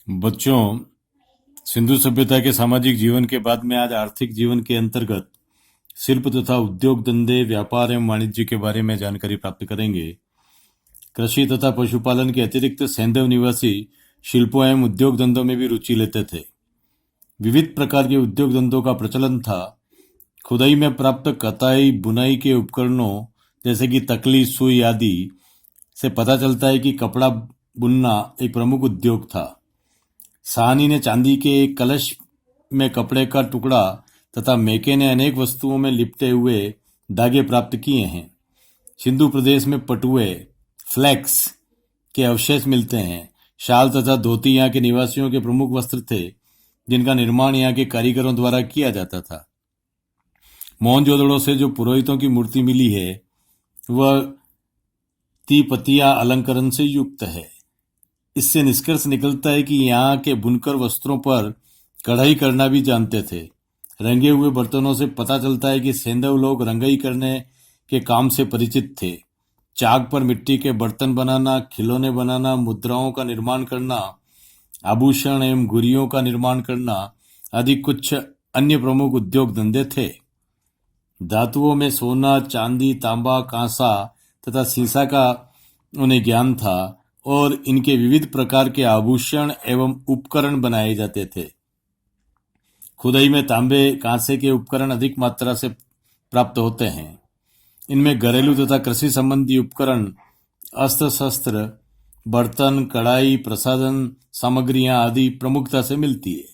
बच्चों, सिंधु सभ्यता के सामाजिक जीवन के बाद में आज आर्थिक जीवन के अंतर्गत शिल्प तथा उद्योग धंधे, व्यापार एवं वाणिज्य के बारे में जानकारी प्राप्त करेंगे। कृषि तथा पशुपालन के अतिरिक्त सैंधव निवासी शिल्पों एवं उद्योग धंधों में भी रुचि लेते थे। विविध प्रकार के उद्योग धंधों का प्रचलन था। खुदाई में प्राप्त कताई बुनाई के उपकरणों जैसे कि तकली, सुई आदि से पता चलता है कि कपड़ा बुनना एक प्रमुख उद्योग था। साहनी ने चांदी के एक कलश में कपड़े का टुकड़ा तथा मेके ने अनेक वस्तुओं में लिपटे हुए धागे प्राप्त किए हैं। सिंधु प्रदेश में पटुए, फ्लैक्स के अवशेष मिलते हैं। शाल तथा धोती यहाँ के निवासियों के प्रमुख वस्त्र थे, जिनका निर्माण यहाँ के कारीगरों द्वारा किया जाता था। मोहनजोदड़ो से जो पुरोहितों की मूर्ति मिली है, वह तीपतिया अलंकरण से युक्त है। इससे निष्कर्ष निकलता है कि यहाँ के बुनकर वस्त्रों पर कढ़ाई करना भी जानते थे। रंगे हुए बर्तनों से पता चलता है कि सैंधव लोग रंगाई करने के काम से परिचित थे। चाक पर मिट्टी के बर्तन बनाना, खिलौने बनाना, मुद्राओं का निर्माण करना, आभूषण एवं गुरियों का निर्माण करना आदि कुछ अन्य प्रमुख उद्योग धंधे थे। धातुओं में सोना, चांदी, तांबा, कांसा तथा सीसा का उन्हें ज्ञान था और इनके विविध प्रकार के आभूषण एवं उपकरण बनाए जाते थे। खुदाई में तांबे, कांसे के उपकरण अधिक मात्रा से प्राप्त होते हैं। इनमें घरेलू तथा कृषि संबंधी उपकरण, अस्त्र शस्त्र, बर्तन, कढ़ाई, प्रसाधन सामग्रियां आदि प्रमुखता से मिलती है।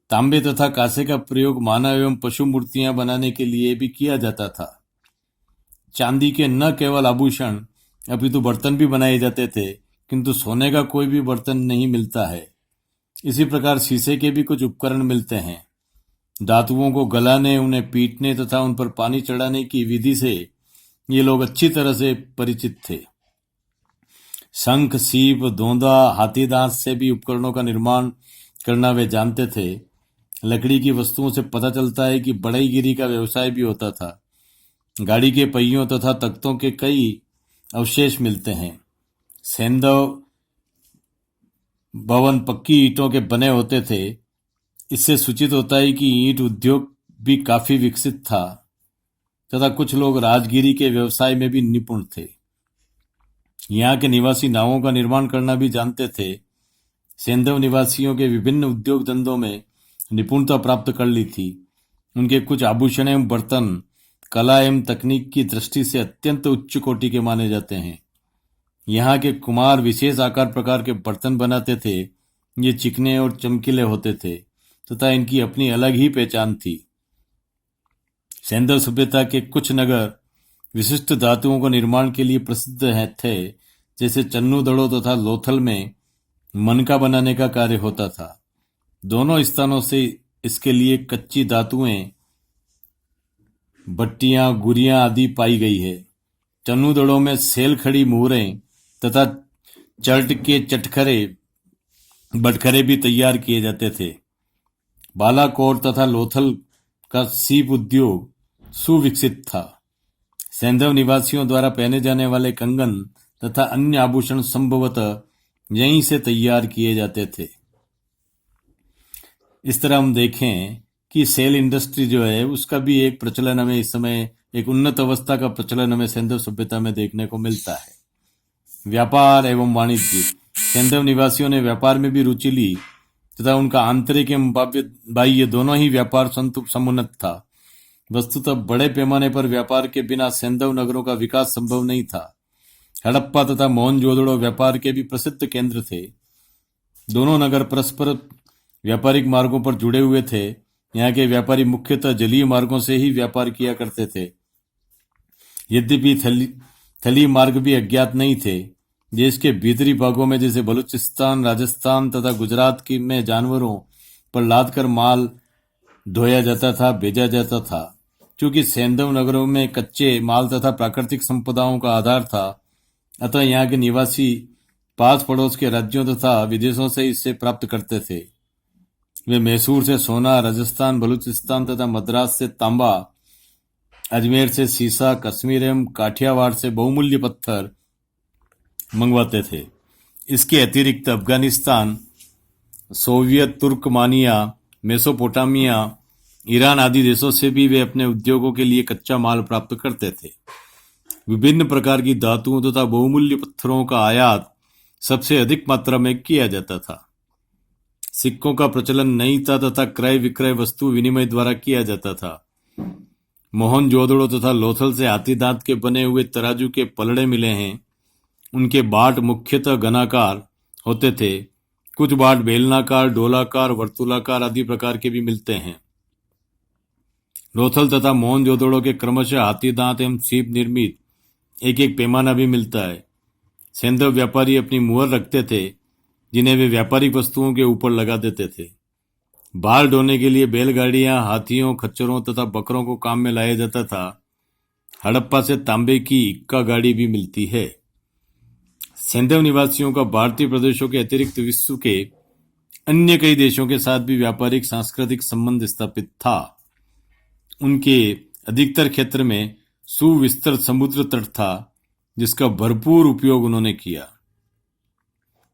तांबे तथा कांसे का प्रयोग मानव एवं पशु मूर्तियां बनाने के लिए भी किया जाता था। चांदी के न केवल आभूषण अपितु बर्तन भी बनाए जाते थे, किंतु सोने का कोई भी बर्तन नहीं मिलता है। इसी प्रकार शीशे के भी कुछ उपकरण मिलते हैं। धातुओं को गलाने, उन्हें पीटने तथा उन पर पानी चढ़ाने की विधि से ये लोग अच्छी तरह से परिचित थे। शंख, सीप, धोंदा, हाथी दांत से भी उपकरणों का निर्माण करना वे जानते थे। लकड़ी की वस्तुओं से पता चलता है कि बढ़ईगिरी का व्यवसाय भी होता था। गाड़ी के पहियों तथा तख्तों के कई अवशेष मिलते हैं। सैंधव भवन पक्की ईंटों के बने होते थे। इससे सूचित होता है कि ईंट उद्योग भी काफी विकसित था तथा कुछ लोग राजगिरी के व्यवसाय में भी निपुण थे। यहाँ के निवासी नावों का निर्माण करना भी जानते थे। सैंधव निवासियों के विभिन्न उद्योग धंधों में निपुणता प्राप्त कर ली थी। उनके कुछ आभूषण एवं बर्तन कला एवं तकनीक की दृष्टि से अत्यंत उच्च कोटि के माने जाते हैं। यहाँ के कुम्हार विशेष आकार प्रकार के बर्तन बनाते थे। ये चिकने और चमकीले होते थे तथा इनकी अपनी अलग ही पहचान थी। सैंधव सभ्यता के कुछ नगर विशिष्ट धातुओं को निर्माण के लिए प्रसिद्ध थे, जैसे चन्नूदड़ो तथा लोथल में मनका बनाने का कार्य होता था। दोनों स्थानों से इसके लिए कच्ची धातुएं, भट्टियां, गुरियां आदि पाई गई है। चन्नूदड़ों में सेल खड़ी मोहरें तथा चर्ट के चटखरे बटखरे भी तैयार किए जाते थे। बालाकोट तथा लोथल का सीप उद्योग सुविकसित था। सैंधव निवासियों द्वारा पहने जाने वाले कंगन तथा अन्य आभूषण संभवतः यहीं से तैयार किए जाते थे। इस तरह हम देखें कि सेल इंडस्ट्री जो है उसका भी एक प्रचलन हमें इस समय, एक उन्नत अवस्था का प्रचलन हमें सैंधव सभ्यता में देखने को मिलता है। व्यापार एवं वाणिज्य, सैंधव निवासियों ने व्यापार में भी रुचि ली तथा उनका आंतरिक एवं बाह्य दोनों ही व्यापार समुन्नत था। वस्तुतः बड़े पैमाने पर व्यापार के बिना सैंधव नगरों का विकास संभव नहीं था। हड़प्पा तथा मोहनजोदड़ो व्यापार के भी प्रसिद्ध केंद्र थे। दोनों नगर परस्पर व्यापारिक मार्गों पर जुड़े हुए थे। यहाँ के व्यापारी मुख्यतः जलीय मार्गों से ही व्यापार किया करते थे। यद्यपि थली मार्ग भी अज्ञात नहीं थे। देश के भीतरी भागों में जैसे बलूचिस्तान, राजस्थान तथा गुजरात की में जानवरों पर लाद कर माल ढोया जाता था, भेजा जाता था। क्योंकि सैंधव नगरों में कच्चे माल तथा प्राकृतिक संपदाओं का आधार था, अतः यहाँ के निवासी पास पड़ोस के राज्यों तथा विदेशों से इससे प्राप्त करते थे। वे मैसूर से सोना, राजस्थान, बलूचिस्तान तथा मद्रास से तांबा, अजमेर से सीसा, कश्मीर एवं काठियावाड़ से बहुमूल्य पत्थर मंगवाते थे। इसके अतिरिक्त अफगानिस्तान, सोवियत तुर्कमानिया, मेसोपोटामिया, ईरान आदि देशों से भी वे अपने उद्योगों के लिए कच्चा माल प्राप्त करते थे। विभिन्न प्रकार की धातुओं तथा बहुमूल्य पत्थरों का आयात सबसे अधिक मात्रा में किया जाता था। सिक्कों का प्रचलन नहीं था तथा क्रय विक्रय वस्तु विनिमय द्वारा किया जाता था। मोहनजोदड़ो तथा लोथल से हाथी दांत के बने हुए तराजू के पलड़े मिले हैं। उनके बाट मुख्यतः घनाकार होते थे। कुछ बाट बेलनाकार, डोलाकार, वर्तुलाकार आदि प्रकार के भी मिलते हैं। लोथल तथा मोहनजोदड़ो के क्रमशः हाथी दांत एवं सीप निर्मित एक एक पैमाना भी मिलता है। सेंधव व्यापारी अपनी मुहर रखते थे, जिन्हें वे व्यापारिक वस्तुओं के ऊपर लगा देते थे। भार ढोने के लिए बैलगाड़ियां, हाथियों, खच्चरों तथा बकरों को काम में लाया जाता था। हड़प्पा से तांबे की इक्का गाड़ी भी मिलती है। सेंधव निवासियों का भारतीय प्रदेशों के अतिरिक्त विश्व के अन्य कई देशों के साथ भी व्यापारिक सांस्कृतिक संबंध स्थापित था। उनके अधिकतर क्षेत्र में सुविस्तृत समुद्र तट था, जिसका भरपूर उपयोग उन्होंने किया।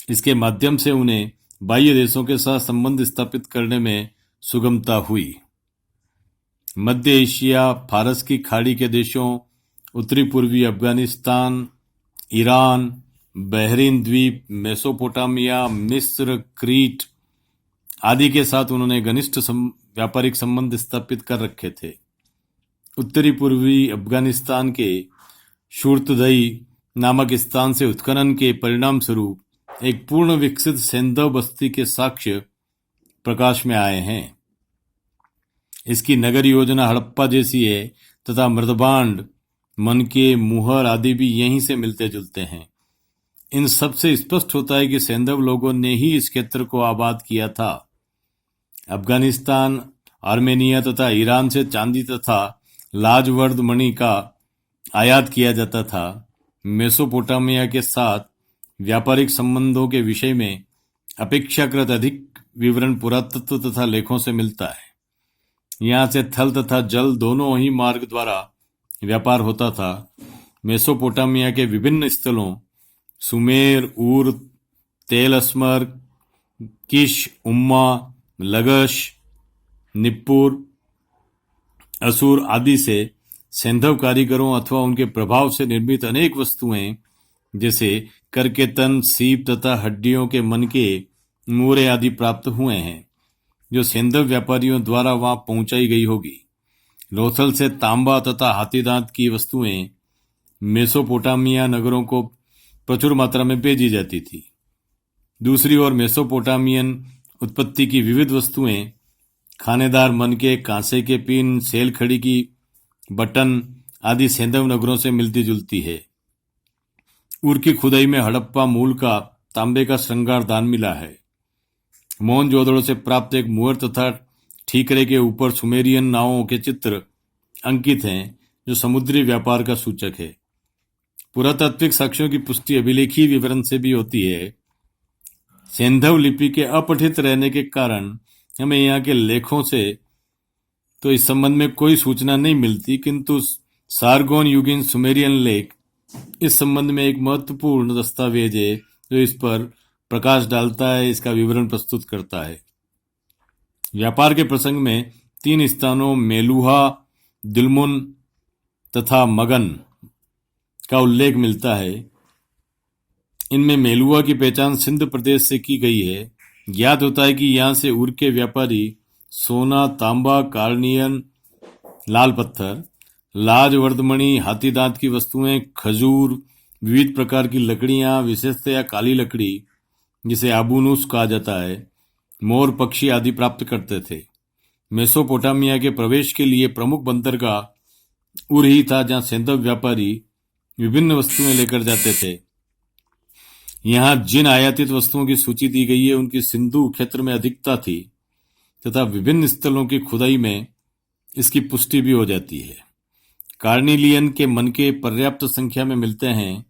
इसके माध्यम से उन्हें बाह्य देशों के साथ संबंध स्थापित करने में सुगमता हुई। मध्य एशिया, फारस की खाड़ी के देशों, उत्तरी पूर्वी अफगानिस्तान, ईरान, बहरीन द्वीप, मेसोपोटामिया, मिस्र, क्रीट आदि के साथ उन्होंने घनिष्ठ व्यापारिक संबंध स्थापित कर रखे थे। उत्तरी पूर्वी अफगानिस्तान के शूर्तदई नामक स्थान से उत्खनन के परिणाम स्वरूप एक पूर्ण विकसित सेंधव बस्ती के साक्ष्य प्रकाश में आए हैं। इसकी नगर योजना हड़प्पा जैसी है तथा मृदभांड, मनके, मुहर आदि भी यहीं से मिलते जुलते हैं। इन सब से स्पष्ट होता है कि सेंधव लोगों ने ही इस क्षेत्र को आबाद किया था। अफगानिस्तान, आर्मेनिया तथा ईरान से चांदी तथा लाजवर्द मणि का आयात किया जाता था। मेसोपोटामिया के साथ व्यापारिक संबंधों के विषय में अपेक्षाकृत अधिक विवरण पुरातत्व तथा लेखों से मिलता है। यहाँ से थल तथा जल दोनों ही मार्ग द्वारा व्यापार होता था। मेसोपोटामिया के विभिन्न स्थलों सुमेर, ऊर, तेल अस्मर, किश, उम्मा, लगश, निप्पुर, असुर आदि से सेंधव कारीगरों अथवा उनके प्रभाव से निर्मित अनेक वस्तुएं जैसे करकेतन, सीप तथा हड्डियों के मनके, मोरे आदि प्राप्त हुए हैं, जो सेंधव व्यापारियों द्वारा वहां पहुंचाई गई होगी। लोथल से तांबा तथा हाथीदांत की वस्तुएं मेसोपोटामिया नगरों को प्रचुर मात्रा में भेजी जाती थी। दूसरी ओर मेसोपोटामियन उत्पत्ति की विविध वस्तुएं खानेदार मनके, कांसे के पिन, सेल खड़ी की बटन आदि सेंधव नगरों से मिलती जुलती है। उर की खुदाई में हड़प्पा मूल का तांबे का श्रृंगार दान मिला है। मोहनजोदड़ो से प्राप्त एक मुहर तथा ठीकरे के ऊपर सुमेरियन नावों के चित्र अंकित हैं, जो समुद्री व्यापार का सूचक है। पुरातात्विक साक्ष्यों की पुष्टि अभिलेखीय विवरण से भी होती है। सेंधव लिपि के अपठित रहने के कारण हमें यहाँ के लेखों से तो इस संबंध में कोई सूचना नहीं मिलती, किंतु सारगोन युगीन सुमेरियन लेख इस संबंध में एक महत्वपूर्ण दस्तावेज है, जो इस पर प्रकाश डालता है, इसका विवरण प्रस्तुत करता है। व्यापार के प्रसंग में 3 स्थानों मेलुहा, दिलमुन तथा मगन का उल्लेख मिलता है। इनमें मेलुहा की पहचान सिंध प्रदेश से की गई है। ज्ञात होता है कि यहाँ से उर के व्यापारी सोना, तांबा, कार्नियन, लाल पत्थर, लाजवर्दमणि, हाथी दांत की वस्तुएं, खजूर, विविध प्रकार की लकड़ियां, विशेषतया काली लकड़ी जिसे आबूनूस कहा जाता है, मोर पक्षी आदि प्राप्त करते थे। मेसोपोटामिया के प्रवेश के लिए प्रमुख बंदरगाह उर ही था, जहां सेंधव व्यापारी विभिन्न वस्तुएं लेकर जाते थे। यहाँ जिन आयातित वस्तुओं की सूची दी गई है, उनकी सिंधु क्षेत्र में अधिकता थी तथा विभिन्न स्थलों की खुदाई में इसकी पुष्टि भी हो जाती है। कार्निलियन के मनके पर्याप्त संख्या में मिलते हैं।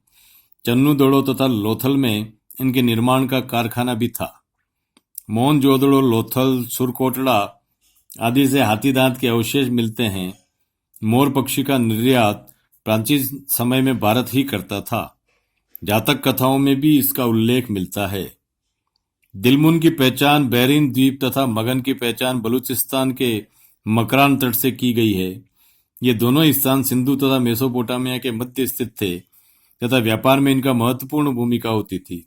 चन्नुदड़ो तथा लोथल में इनके निर्माण का कारखाना भी था। मोहनजोदड़ो, लोथल, सुरकोटड़ा आदि से हाथीदांत के अवशेष मिलते हैं। मोर पक्षी का निर्यात प्राचीन समय में भारत ही करता था। जातक कथाओं में भी इसका उल्लेख मिलता है। दिलमुन की पहचान बैरिन द्वीप तथा मगन की पहचान बलूचिस्तान के मकरान तट से की गई है। ये दोनों स्थान सिंधु तथा मेसोपोटामिया के मध्य स्थित थे तथा व्यापार में इनका महत्वपूर्ण भूमिका होती थी।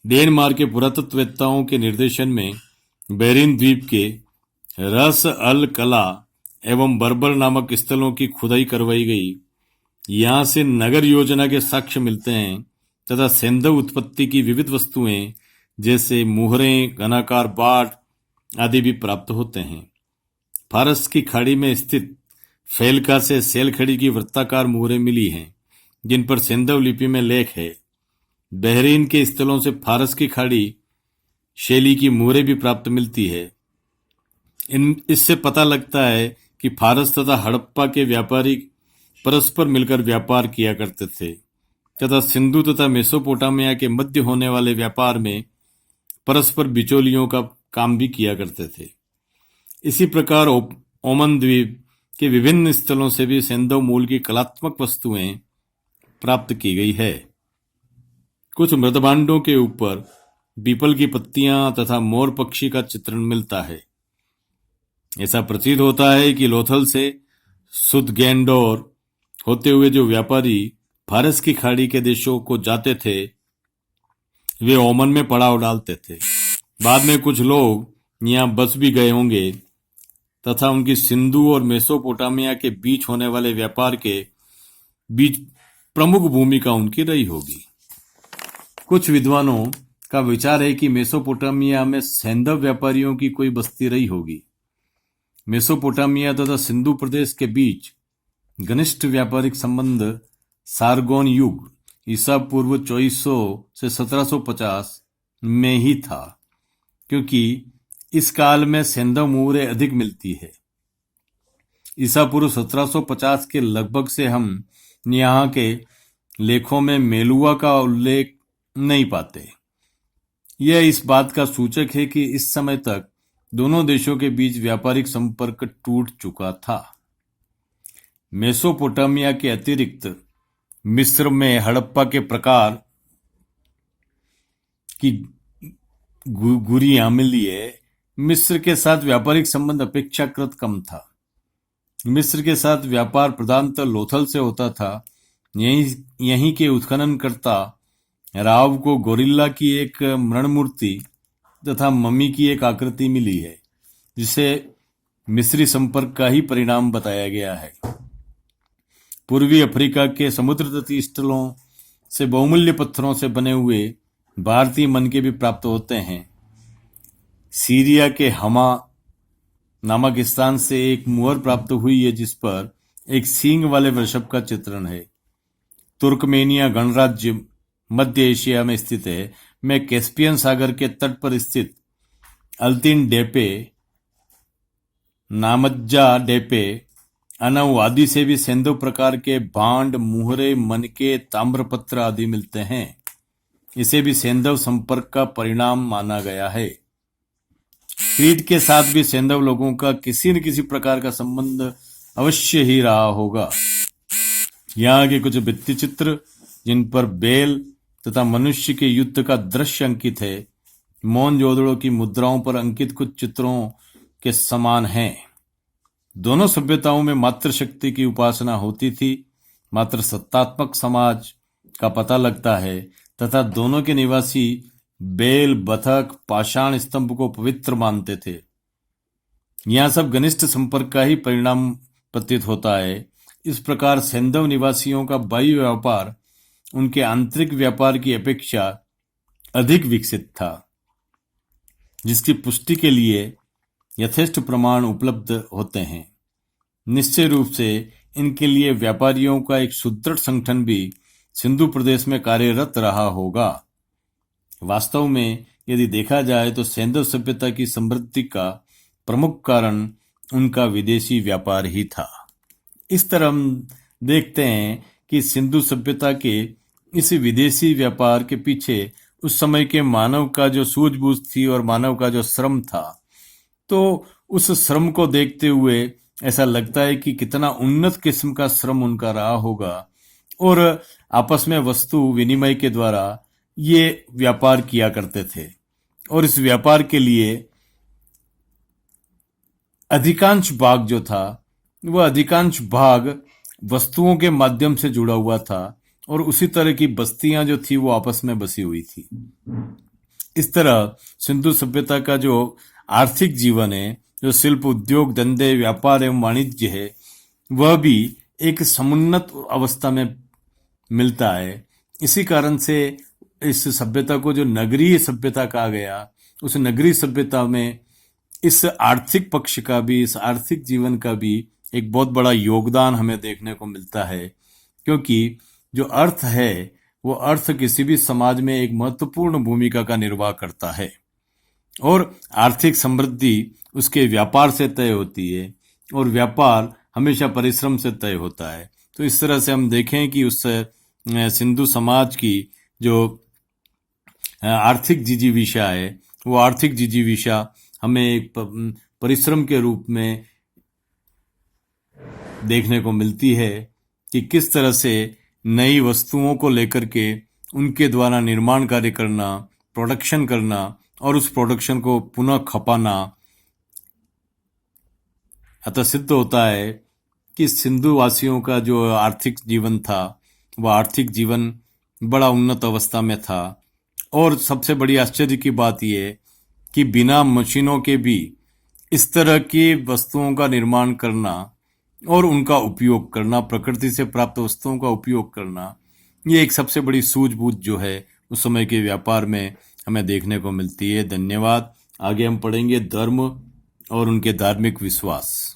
डेनमार्क के पुरातत्ववेत्ताओं के निर्देशन में बैरिन द्वीप के रस अल कला एवं बर्बर नामक स्थलों की खुदाई करवाई गई। यहाँ से नगर योजना के साक्ष्य मिलते हैं तथा सैंधव उत्पत्ति की विविध वस्तुएं जैसे मुहरें, घनाकार बाट आदि भी प्राप्त होते हैं। फारस की खाड़ी में स्थित फेलका से सेलखड़ी की वृत्ताकार मुहरें मिली हैं, जिन पर सैंधव लिपि में लेख है। बहरीन के स्थलों से फारस की खाड़ी शैली की मुहरें भी प्राप्त मिलती है। इससे पता लगता है कि फारस तथा हड़प्पा के व्यापारी परस्पर मिलकर व्यापार किया करते थे तथा सिंधु तथा मेसोपोटामिया के मध्य होने वाले व्यापार में परस्पर बिचौलियों का काम भी किया करते थे। इसी प्रकार ओमन द्वीप के विभिन्न स्थलों से भी सैंधव मूल की कलात्मक वस्तुएं प्राप्त की गई है। कुछ मृदभांडों के ऊपर पीपल की पत्तियां तथा मोर पक्षी का चित्रण मिलता है। ऐसा प्रतीत होता है कि लोथल से सुदगैंडोर होते हुए जो व्यापारी फारस की खाड़ी के देशों को जाते थे वे ओमन में पड़ाव डालते थे। बाद में कुछ लोग यहाँ बस भी गए होंगे तथा उनकी सिंधु और मेसोपोटामिया के बीच होने वाले व्यापार के बीच प्रमुख भूमिका उनकी रही होगी। कुछ विद्वानों का विचार है कि मेसोपोटामिया में सैंधव व्यापारियों की कोई बस्ती रही होगी। मेसोपोटामिया तथा सिंधु प्रदेश के बीच घनिष्ठ व्यापारिक संबंध सारगोन युग ईसा पूर्व 2400 से 1750 में ही था, क्योंकि इस काल में सैंधव मुहरें अधिक मिलती है। ईसा पूर्व 1750 के लगभग से हम यहाँ के लेखों में मेलुआ का उल्लेख नहीं पाते। यह इस बात का सूचक है कि इस समय तक दोनों देशों के बीच व्यापारिक संपर्क टूट चुका था। मेसोपोटामिया के अतिरिक्त मिस्र में हड़प्पा के प्रकार की गुरियां मिली है। मिस्र के साथ व्यापारिक संबंध अपेक्षाकृत कम था। मिस्र के साथ व्यापार प्रधानतः लोथल से होता था। यहीं के उत्खननकर्ता राव को गोरिल्ला की एक मृण मूर्ति तथा मम्मी की एक आकृति मिली है, जिसे मिस्री संपर्क का ही परिणाम बताया गया है। पूर्वी अफ्रीका के समुद्र तटीय स्थलों से बहुमूल्य पत्थरों से बने हुए भारतीय मनके भी प्राप्त होते हैं। सीरिया के हमा नामक स्थान से एक मुहर प्राप्त हुई है, जिस पर एक सींग वाले वृषभ का चित्रण है। तुर्कमेनिया गणराज्य मध्य एशिया में स्थित है। में कैस्पियन सागर के तट पर स्थित अल्तिन डेपे, नामज्जा डेपे, अनऊ आदि से भी सैंधव प्रकार के भांड, मुहरे, मनके, ताम्रपत्र आदि मिलते हैं। इसे भी सैंधव संपर्क का परिणाम माना गया है। क्रीट के साथ भी सैंधव लोगों का किसी न किसी प्रकार का संबंध अवश्य ही रहा होगा। यहाँ के कुछ भित्ति चित्र जिन पर बैल तथा मनुष्य के युद्ध का दृश्य अंकित है, मोहनजोदड़ो की मुद्राओं पर अंकित कुछ चित्रों के समान हैं। दोनों सभ्यताओं में मातृशक्ति की उपासना होती थी। मात्र सत्तात्मक समाज का पता लगता है तथा दोनों के निवासी बैल, बतख, पाषाण स्तंभ को पवित्र मानते थे। यहाँ सब घनिष्ठ संपर्क का ही परिणाम प्रतीत होता है। इस प्रकार सैंधव निवासियों का बाह्य व्यापार उनके आंतरिक व्यापार की अपेक्षा अधिक विकसित था, जिसकी पुष्टि के लिए यथेष्ट प्रमाण उपलब्ध होते हैं। निश्चय रूप से इनके लिए व्यापारियों का एक सुदृढ़ संगठन भी सिंधु प्रदेश में कार्यरत रहा होगा। वास्तव में यदि देखा जाए तो सैंधव सभ्यता की समृद्धि का प्रमुख कारण उनका विदेशी व्यापार ही था। इस तरह हम देखते हैं कि सिंधु सभ्यता के इस विदेशी व्यापार के पीछे उस समय के मानव का जो सूझबूझ थी और मानव का जो श्रम था, तो उस श्रम को देखते हुए ऐसा लगता है कि कितना उन्नत किस्म का श्रम उनका रहा होगा और आपस में वस्तु विनिमय के द्वारा ये व्यापार किया करते थे। और इस व्यापार के लिए अधिकांश भाग जो था वह अधिकांश भाग वस्तुओं के माध्यम से जुड़ा हुआ था और उसी तरह की बस्तियां जो थी वो आपस में बसी हुई थी। इस तरह सिंधु सभ्यता का जो आर्थिक जीवन है, जो शिल्प उद्योग धंधे व्यापार एवं वाणिज्य है, वह भी एक समुन्नत अवस्था में मिलता है। इसी कारण से इस सभ्यता को जो नगरीय सभ्यता कहा गया, उस नगरीय सभ्यता में इस आर्थिक पक्ष का भी, इस आर्थिक जीवन का भी एक बहुत बड़ा योगदान हमें देखने को मिलता है। क्योंकि जो अर्थ है वो अर्थ किसी भी समाज में एक महत्वपूर्ण भूमिका का निर्वाह करता है और आर्थिक समृद्धि उसके व्यापार से तय होती है और व्यापार हमेशा परिश्रम से तय होता है। तो इस तरह से हम देखें कि उस सिंधु समाज की जो आर्थिक जिजीविषा है, वो आर्थिक जिजीविषा हमें एक परिश्रम के रूप में देखने को मिलती है कि किस तरह से नई वस्तुओं को लेकर के उनके द्वारा निर्माण कार्य करना, प्रोडक्शन करना और उस प्रोडक्शन को पुनः खपाना। अतः सिद्ध होता है कि सिंधु वासियों का जो आर्थिक जीवन था वह आर्थिक जीवन बड़ा उन्नत अवस्था में था। और सबसे बड़ी आश्चर्य की बात यह कि बिना मशीनों के भी इस तरह की वस्तुओं का निर्माण करना और उनका उपयोग करना, प्रकृति से प्राप्त वस्तुओं का उपयोग करना, ये एक सबसे बड़ी सूझबूझ जो है उस समय के व्यापार में हमें देखने को मिलती है। धन्यवाद। आगे हम पढ़ेंगे धर्म और उनके धार्मिक विश्वास।